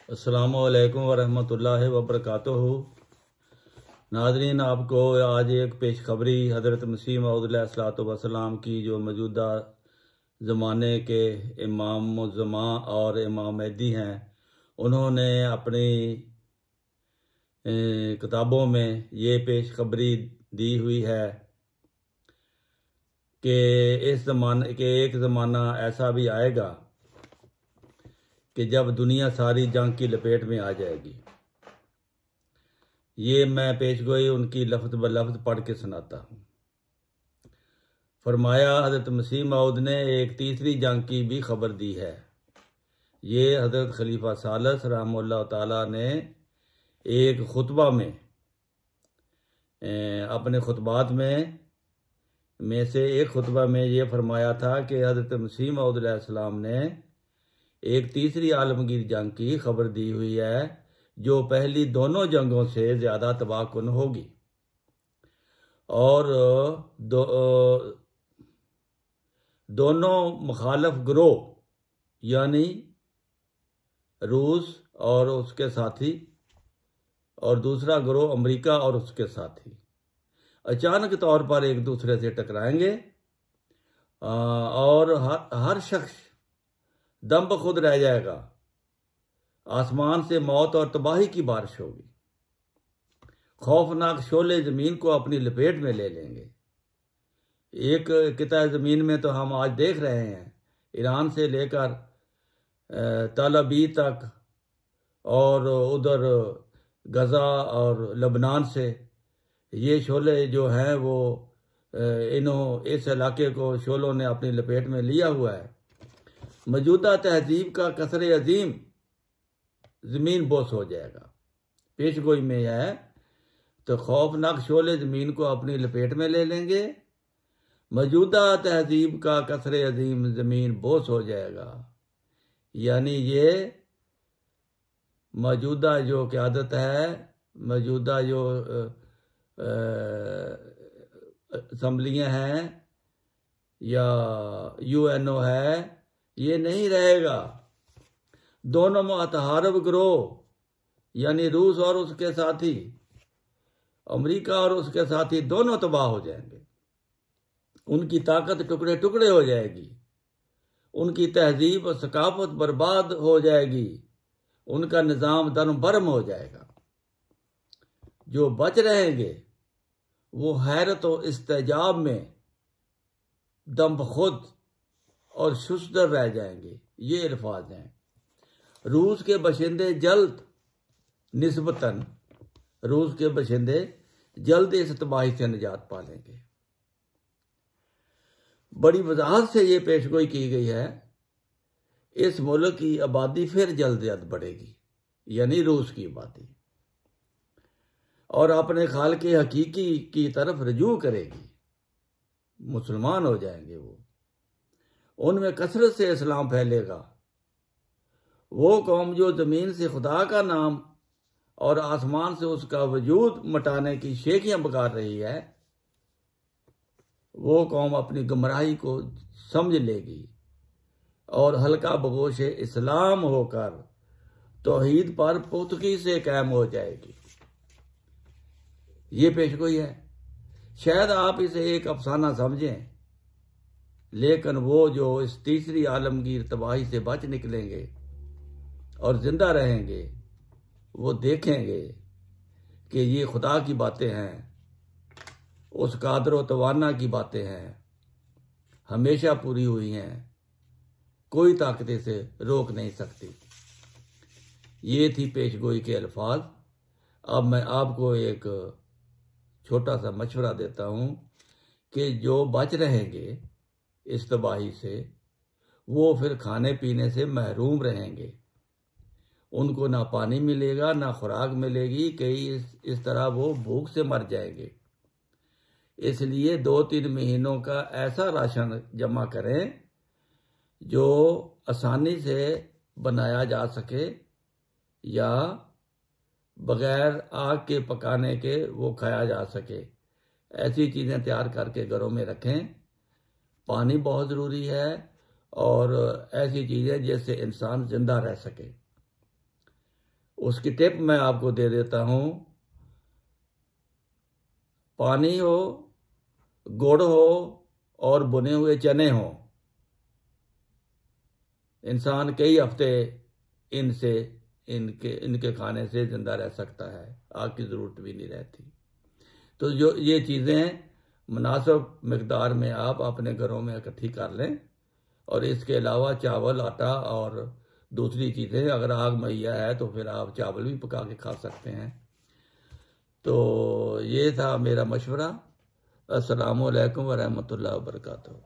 अस्सलामुअलैकुम वरहमतुल्लाहि वबरकातुहू। नाज़रीन, आपको आज एक पेशखबरी हज़रत मसीह मऊद अलैहिस्सलाम की जो मौजूदा ज़माने के इमाम मुज़्ज़मा और इमाम महदी हैं, उन्होंने अपनी किताबों में ये पेशखबरी दी हुई है कि इस ज़माने के एक ज़माना ऐसा भी आएगा कि जब दुनिया सारी जंग की लपेट में आ जाएगी। ये मैं पेशगोई उनकी लफ्ज़ ब लफ्ज़ पढ़ के सुनाता हूँ। फरमाया, हज़रत मसीह मऊद ने एक तीसरी जंग की भी खबर दी है। ये हज़रत खलीफा सालिस रहमतुल्लाह ताला ने एक खुतबा में अपने खुतबात में से एक खुतबा में ये फरमाया था कि हज़रत मसीह मऊद अलैहिस्सलाम ने एक तीसरी आलमगीर जंग की खबर दी हुई है, जो पहली दोनों जंगों से ज़्यादा तबाहकुन होगी। और दोनों मुखालफ ग्रोह यानी रूस और उसके साथी और दूसरा ग्रोह अमेरिका और उसके साथी अचानक तौर पर एक दूसरे से टकराएंगे और हर शख्स दम बखुद रह जाएगा। आसमान से मौत और तबाही की बारिश होगी। खौफनाक शोले ज़मीन को अपनी लपेट में ले लेंगे। एक किता ज़मीन में तो हम आज देख रहे हैं, ईरान से लेकर तल अबीब तक और उधर गज़ा और लबनान से ये शोले जो हैं वो इस इलाके को शोलों ने अपनी लपेट में लिया हुआ है। मौजूदा तहजीब का कसर अजीम ज़मीन बोस हो जाएगा। पेशगोई में है तो खौफनाक शोले ज़मीन को अपनी लपेट में ले लेंगे। मौजूदा तहजीब का कसर अजीम ज़मीन बोस हो जाएगा, यानी ये मौजूदा जो क़यादत है, मौजूदा जो असम्बलियाँ हैं या UNO है, ये नहीं रहेगा। दोनों मुतहारब ग्रोह यानी रूस और उसके साथी, अमेरिका और उसके साथी दोनों तबाह हो जाएंगे। उनकी ताकत टुकड़े टुकड़े हो जाएगी। उनकी तहजीब और सकाफत बर्बाद हो जाएगी। उनका निज़ाम दरम बरम हो जाएगा। जो बच रहेंगे वो हैरत और इस्तेजाब में दम बखुद और शुस्तर रह जाएंगे। ये अल्फाज हैं। रूस के बशिंदे जल्द निस्बतन रूस के बशिंदे जल्द इस तबाही से निजात पा लेंगे। बड़ी वजाहत से ये पेशगोई की गई है, इस मुल्क की आबादी फिर जल्द जल्द बढ़ेगी, यानी रूस की आबादी, और अपने खाल के हकीकी की तरफ रजू करेगी। मुसलमान हो जाएंगे वो। उनमें कसरत से इस्लाम फैलेगा। वो कौम जो ज़मीन से खुदा का नाम और आसमान से उसका वजूद मिटाने की शेखियां पुकार रही है, वो कौम अपनी गुमराही को समझ लेगी और हल्का बगोश इस्लाम होकर तौहीद पर पुख्तगी से कायम हो जाएगी। ये पेशगोई है। शायद आप इसे एक अफसाना समझें, लेकिन वो जो इस तीसरी आलमगीर तबाही से बच निकलेंगे और जिंदा रहेंगे, वो देखेंगे कि ये खुदा की बातें हैं, उस कादर व तवाना की बातें हैं, हमेशा पूरी हुई हैं, कोई ताकत इसे रोक नहीं सकती। ये थी पेशगोई के अल्फाज। अब मैं आपको एक छोटा सा मशवरा देता हूँ कि जो बच रहेंगे इस तबाही से, वो फिर खाने पीने से महरूम रहेंगे। उनको ना पानी मिलेगा, ना खुराक मिलेगी, कई इस तरह वो भूख से मर जाएंगे। इसलिए 2-3 महीनों का ऐसा राशन जमा करें जो आसानी से बनाया जा सके या बगैर आग के पकाने के वो खाया जा सके। ऐसी चीज़ें तैयार करके घरों में रखें। पानी बहुत ज़रूरी है और ऐसी चीज़ें जिससे इंसान जिंदा रह सके। उसकी टिप मैं आपको दे देता हूं। पानी हो, गुड़ हो और भुने हुए चने हो, इंसान कई हफ्ते इनके खाने से जिंदा रह सकता है, आग की जरूरत भी नहीं रहती। तो जो ये चीजें मुनासिब मिकदार में आप अपने घरों में इकट्ठी कर लें। और इसके अलावा चावल, आटा और दूसरी चीजें, अगर आग मुहैया है तो फिर आप चावल भी पका के खा सकते हैं। तो ये था मेरा मशवरा। अस्सलामु अलैकुम व रहमतुल्लाहि व बरकातुहू।